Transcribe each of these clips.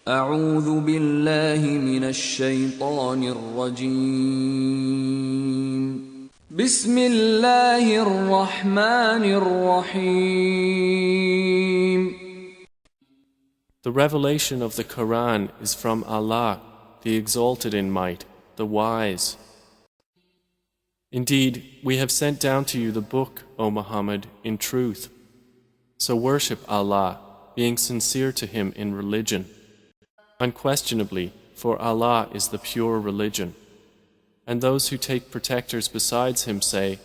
أعوذ بالله من الشيطان الرجيم بسم الله الرحمن الرحيم. The revelation of the Quran is from Allah, the Exalted in Might, the Wise. Indeed, we have sent down to you the book, O Muhammad, in truth. So worship Allah, being sincere to Him in religion. Unquestionably, for Allah is the pure religion. And those who take protectors besides Him say,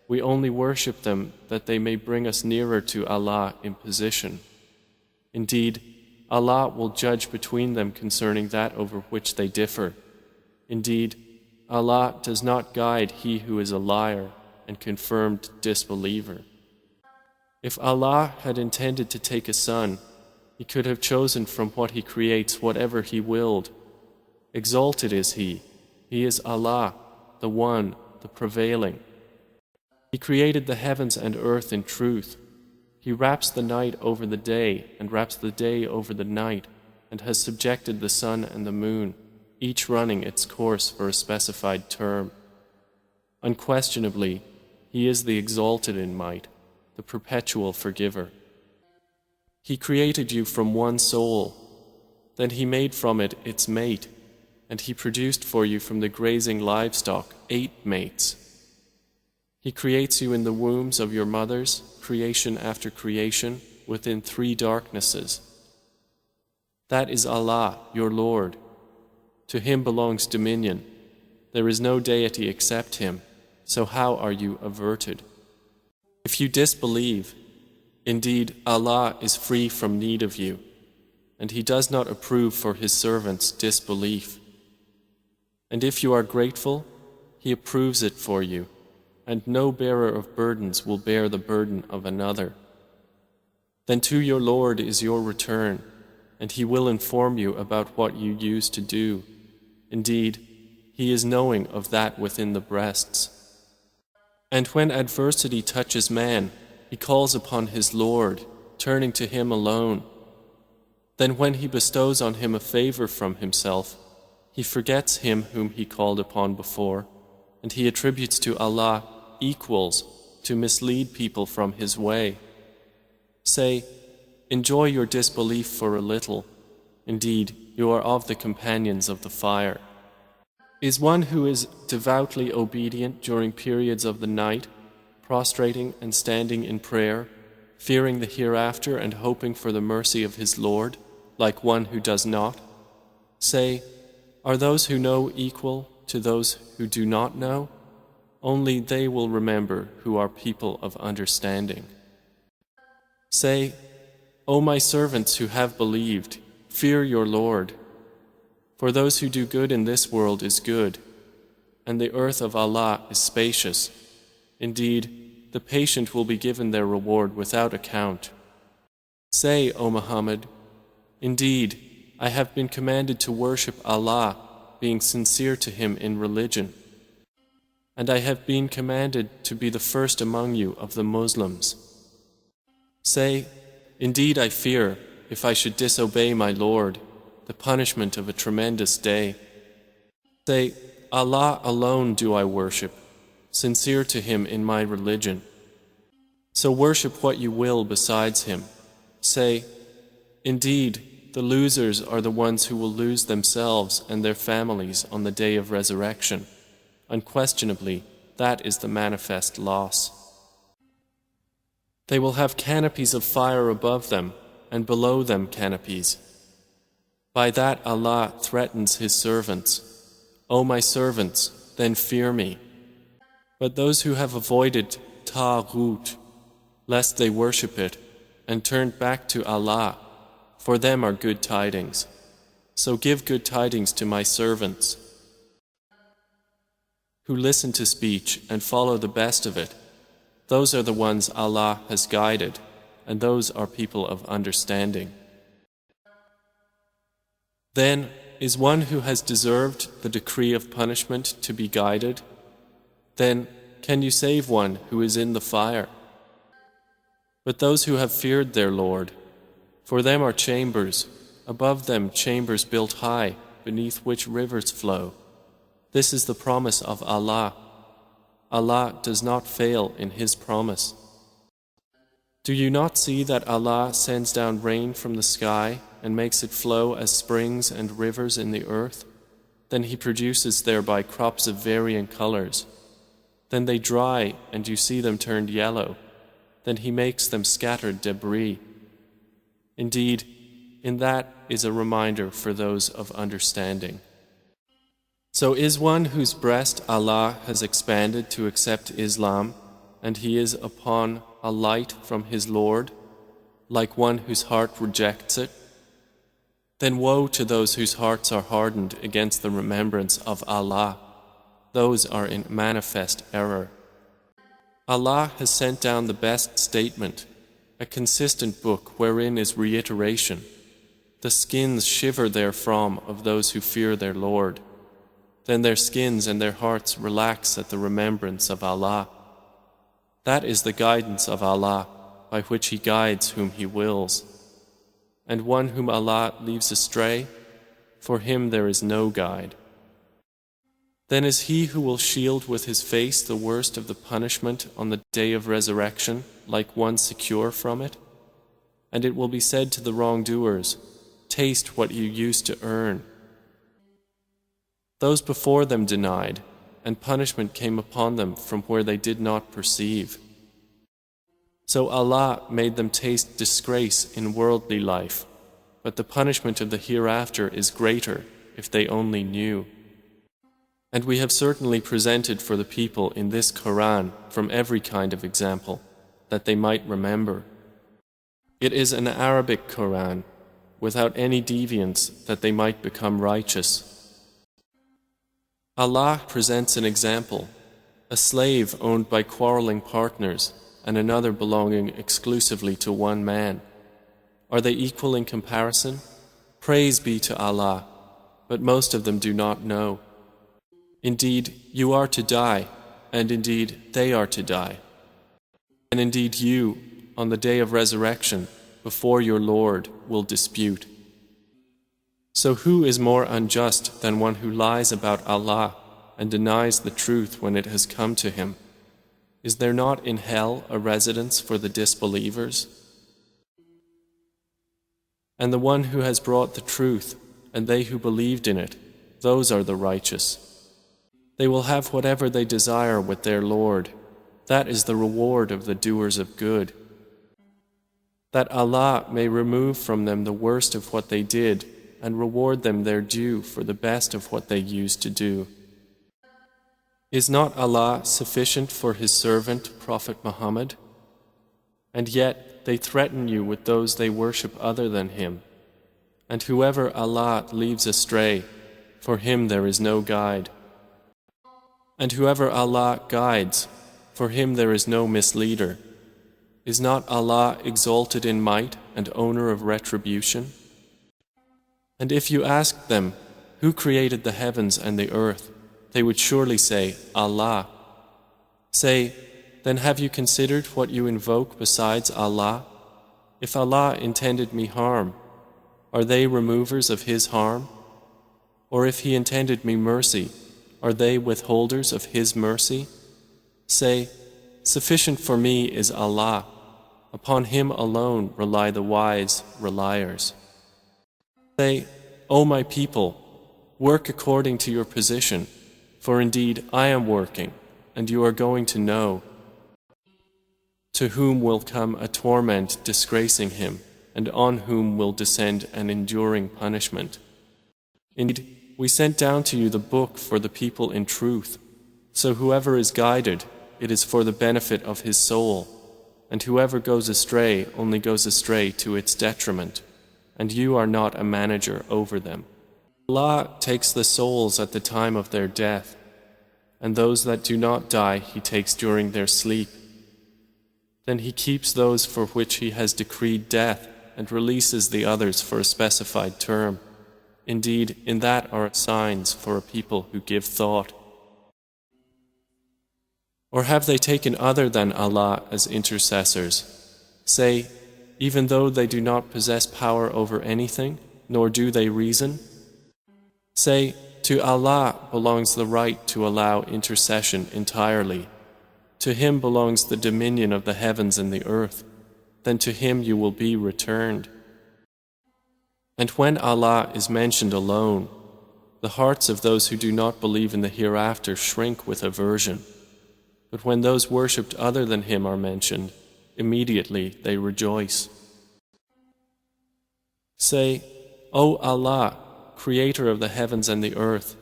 we only worship them that they may bring us nearer to Allah in position. Indeed, Allah will judge between them concerning that over which they differ. Indeed, Allah does not guide he who is a liar and confirmed disbeliever. If Allah had intended to take a son, He could have chosen from what He creates whatever He willed. Exalted is He is Allah, the One, the Prevailing. He created the heavens and earth in truth. He wraps the night over the day and wraps the day over the night, and has subjected the sun and the moon, each running its course for a specified term. Unquestionably, He is the Exalted in Might, the Perpetual Forgiver. He created you from one soul, then He made from it its mate, and He produced for you from the grazing livestock 8 mates. He creates you in the wombs of your mothers, creation after creation, within 3 darknesses. That is Allah, your Lord. To Him belongs dominion. There is no deity except Him, so how are you averted? If you disbelieve, indeed Allah is free from need of you, and He does not approve for His servants disbelief. And if you are grateful, He approves it for you, and no bearer of burdens will bear the burden of another. Then to your Lord is your return, and He will inform you about what you used to do. Indeed, He is knowing of that within the breasts. And when adversity touches man, he calls upon his Lord, turning to Him alone. Then when He bestows on him a favor from Himself, he forgets Him whom he called upon before, and he attributes to Allah equals to mislead people from His way. Say, enjoy your disbelief for a little. Indeed, you are of the companions of the fire. Is one who is devoutly obedient during periods of the night, prostrating and standing in prayer, fearing the hereafter and hoping for the mercy of his Lord, like one who does not? Say, are those who know equal to those who do not know? Only they will remember who are people of understanding. Say, O my servants who have believed, fear your Lord. For those who do good in this world is good, and the earth of Allah is spacious. Indeed, the patient will be given their reward without account. Say, O Muhammad, indeed, I have been commanded to worship Allah, being sincere to Him in religion. And I have been commanded to be the first among you of the Muslims. Say, indeed I fear, if I should disobey my Lord, the punishment of a tremendous day. Say, Allah alone do I worship, sincere to Him in my religion. So worship what you will besides Him. Say, indeed, the losers are the ones who will lose themselves and their families on the day of resurrection. Unquestionably, that is the manifest loss. They will have canopies of fire above them, and below them canopies. By that Allah threatens His servants. O my servants, then fear me. But those who have avoided Taghut, lest they worship it, and turned back to Allah, for them are good tidings. So give good tidings to my servants, who listen to speech and follow the best of it. Those are the ones Allah has guided, and those are people of understanding. Then, is one who has deserved the decree of punishment to be guided? Then, can you save one who is in the fire? But those who have feared their Lord, for them are chambers, above them chambers built high, beneath which rivers flow. This is the promise of Allah. Allah does not fail in His promise. Do you not see that Allah sends down rain from the sky and makes it flow as springs and rivers in the earth? Then He produces thereby crops of varying colors. Then they dry and you see them turned yellow. Then He makes them scattered debris. Indeed, in that is a reminder for those of understanding. So is one whose breast Allah has expanded to accept Islam, and he is upon a light from his Lord, like one whose heart rejects it? Then woe to those whose hearts are hardened against the remembrance of Allah. Those are in manifest error. Allah has sent down the best statement, a consistent book wherein is reiteration. The skins shiver therefrom of those who fear their Lord. Then their skins and their hearts relax at the remembrance of Allah. That is the guidance of Allah, by which He guides whom He wills. And one whom Allah leaves astray, for him there is no guide. Then is he who will shield with his face the worst of the punishment on the day of resurrection, like one secure from it? And it will be said to the wrongdoers, taste what you used to earn. Those before them denied, and punishment came upon them from where they did not perceive. So Allah made them taste disgrace in worldly life, but the punishment of the hereafter is greater if they only knew. And we have certainly presented for the people in this Quran from every kind of example, that they might remember. It is an Arabic Quran, without any deviance, that they might become righteous. Allah presents an example, a slave owned by quarreling partners and another belonging exclusively to one man. Are they equal in comparison? Praise be to Allah, but most of them do not know. Indeed, you are to die, and indeed they are to die. And indeed you, on the day of resurrection, before your Lord, will dispute. So who is more unjust than one who lies about Allah and denies the truth when it has come to him? Is there not in hell a residence for the disbelievers? And the one who has brought the truth, and they who believed in it, those are the righteous. They will have whatever they desire with their Lord. That is the reward of the doers of good. That Allah may remove from them the worst of what they did, and reward them their due for the best of what they used to do. Is not Allah sufficient for His servant, Prophet Muhammad? And yet they threaten you with those they worship other than Him. And whoever Allah leaves astray, for him there is no guide. And whoever Allah guides, for him there is no misleader. Is not Allah exalted in might and owner of retribution? And if you asked them, who created the heavens and the earth, they would surely say, Allah. Say, then have you considered what you invoke besides Allah? If Allah intended me harm, are they removers of His harm? Or if He intended me mercy, are they withholders of His mercy? Say, sufficient for me is Allah. Upon Him alone rely the wise reliers. Say, O my people, work according to your position, for indeed I am working, and you are going to know. To whom will come a torment disgracing him, and on whom will descend an enduring punishment. Indeed, we sent down to you the book for the people in truth, so whoever is guided, it is for the benefit of his soul, and whoever goes astray only goes astray to its detriment, and you are not a manager over them. Allah takes the souls at the time of their death, and those that do not die He takes during their sleep. Then He keeps those for which He has decreed death and releases the others for a specified term. Indeed, in that are signs for a people who give thought. Or have they taken other than Allah as intercessors? Say, even though they do not possess power over anything, nor do they reason? Say, to Allah belongs the right to allow intercession entirely. To Him belongs the dominion of the heavens and the earth. Then to Him you will be returned. And when Allah is mentioned alone, the hearts of those who do not believe in the hereafter shrink with aversion. But when those worshipped other than Him are mentioned, immediately they rejoice. Say, O Allah, Creator of the heavens and the earth,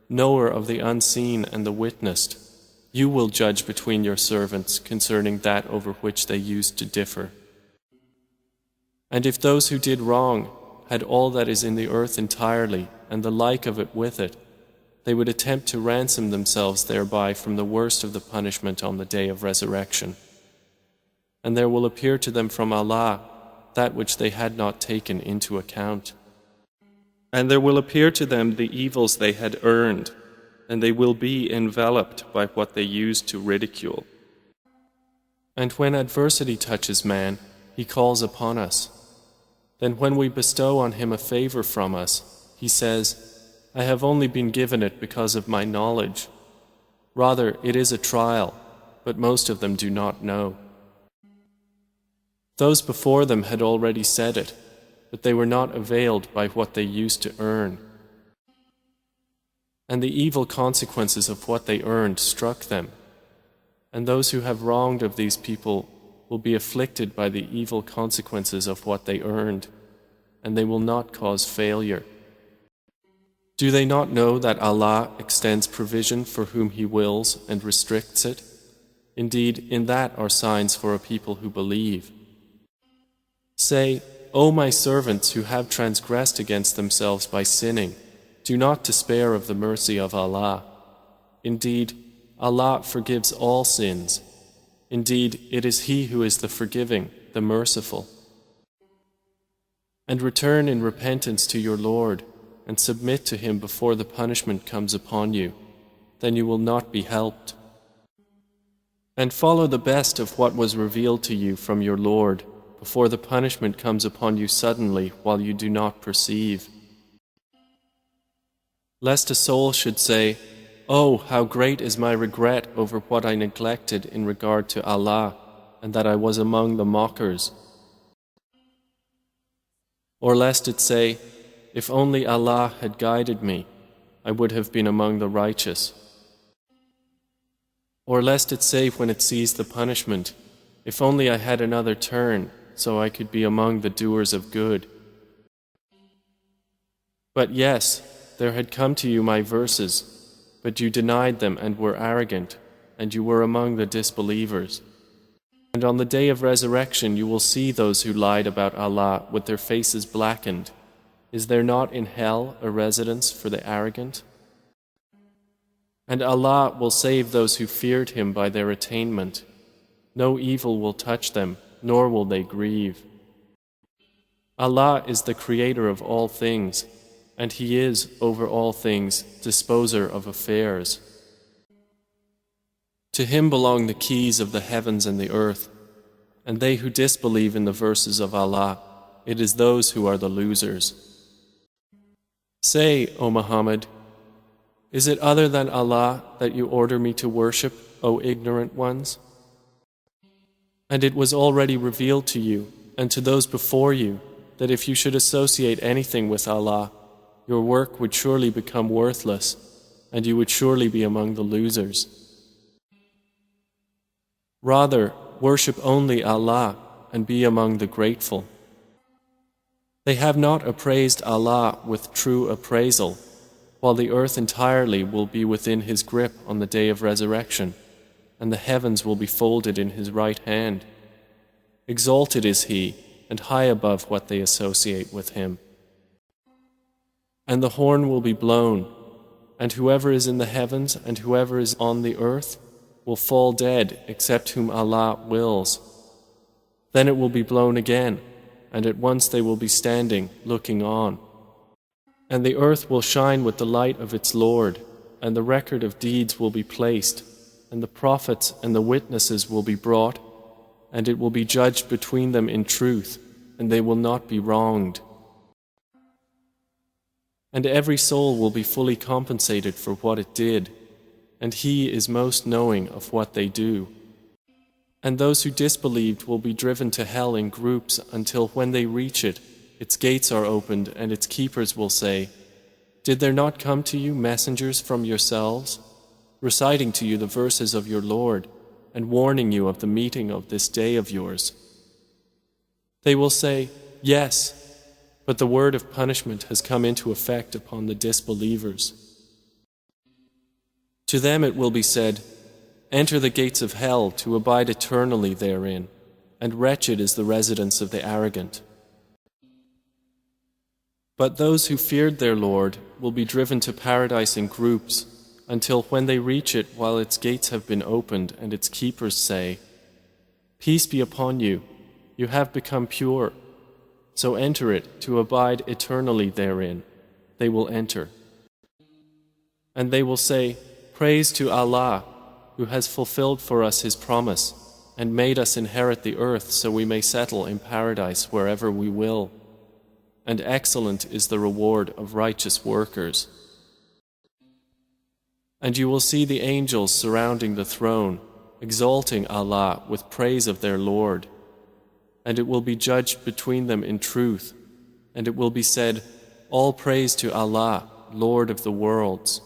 knower of the unseen and the witnessed, you will judge between your servants concerning that over which they used to differ. And if those who did wrong had all that is in the earth entirely and the like of it with it, they would attempt to ransom themselves thereby from the worst of the punishment on the day of resurrection. And there will appear to them from Allah that which they had not taken into account. And there will appear to them the evils they had earned, and they will be enveloped by what they used to ridicule. And when adversity touches man, he calls upon us. Then when we bestow on him a favor from us, he says, I have only been given it because of my knowledge. Rather, it is a trial, but most of them do not know. Those before them had already said it, but they were not availed by what they used to earn. And the evil consequences of what they earned struck them. And those who have wronged of these people will be afflicted by the evil consequences of what they earned, and they will not cause failure. Do they not know that Allah extends provision for whom He wills and restricts it? Indeed, in that are signs for a people who believe. Say, O my servants who have transgressed against themselves by sinning, do not despair of the mercy of Allah. Indeed, Allah forgives all sins. Indeed, it is He who is the forgiving, the merciful. And return in repentance to your Lord, and submit to Him before the punishment comes upon you. Then you will not be helped. And follow the best of what was revealed to you from your Lord, before the punishment comes upon you suddenly while you do not perceive. Lest a soul should say, Oh, how great is my regret over what I neglected in regard to Allah, and that I was among the mockers. Or lest it say, If only Allah had guided me, I would have been among the righteous. Or lest it say when it sees the punishment, If only I had another turn, so I could be among the doers of good. But yes, there had come to you my verses, but you denied them and were arrogant, and you were among the disbelievers. And on the day of resurrection you will see those who lied about Allah with their faces blackened. Is there not in hell a residence for the arrogant? And Allah will save those who feared Him by their attainment. No evil will touch them, nor will they grieve. Allah is the Creator of all things, and He is, over all things, disposer of affairs. To Him belong the keys of the heavens and the earth, and they who disbelieve in the verses of Allah, it is those who are the losers. Say, O Muhammad, is it other than Allah that you order me to worship, O ignorant ones? And it was already revealed to you, and to those before you, that if you should associate anything with Allah, your work would surely become worthless, and you would surely be among the losers. Rather, worship only Allah, and be among the grateful. They have not appraised Allah with true appraisal, while the earth entirely will be within His grip on the day of resurrection, and the heavens will be folded in His right hand. Exalted is He, and high above what they associate with Him. And the horn will be blown, and whoever is in the heavens and whoever is on the earth will fall dead except whom Allah wills. Then it will be blown again, and at once they will be standing, looking on. And the earth will shine with the light of its Lord, and the record of deeds will be placed, and the prophets and the witnesses will be brought, and it will be judged between them in truth, and they will not be wronged. And every soul will be fully compensated for what it did, and He is most knowing of what they do. And those who disbelieved will be driven to hell in groups until when they reach it, its gates are opened and its keepers will say, "Did there not come to you messengers from yourselves, reciting to you the verses of your Lord and warning you of the meeting of this day of yours?" They will say, "Yes, but the word of punishment has come into effect upon the disbelievers." To them it will be said, "Enter the gates of hell to abide eternally therein, and wretched is the residence of the arrogant." But those who feared their Lord will be driven to paradise in groups until when they reach it while its gates have been opened and its keepers say, "Peace be upon you, you have become pure. So enter it to abide eternally therein." They will enter. And they will say, "Praise to Allah, who has fulfilled for us His promise and made us inherit the earth so we may settle in paradise wherever we will. And excellent is the reward of righteous workers." And you will see the angels surrounding the throne, exalting Allah with praise of their Lord. And it will be judged between them in truth, and it will be said, "All praise to Allah, Lord of the worlds."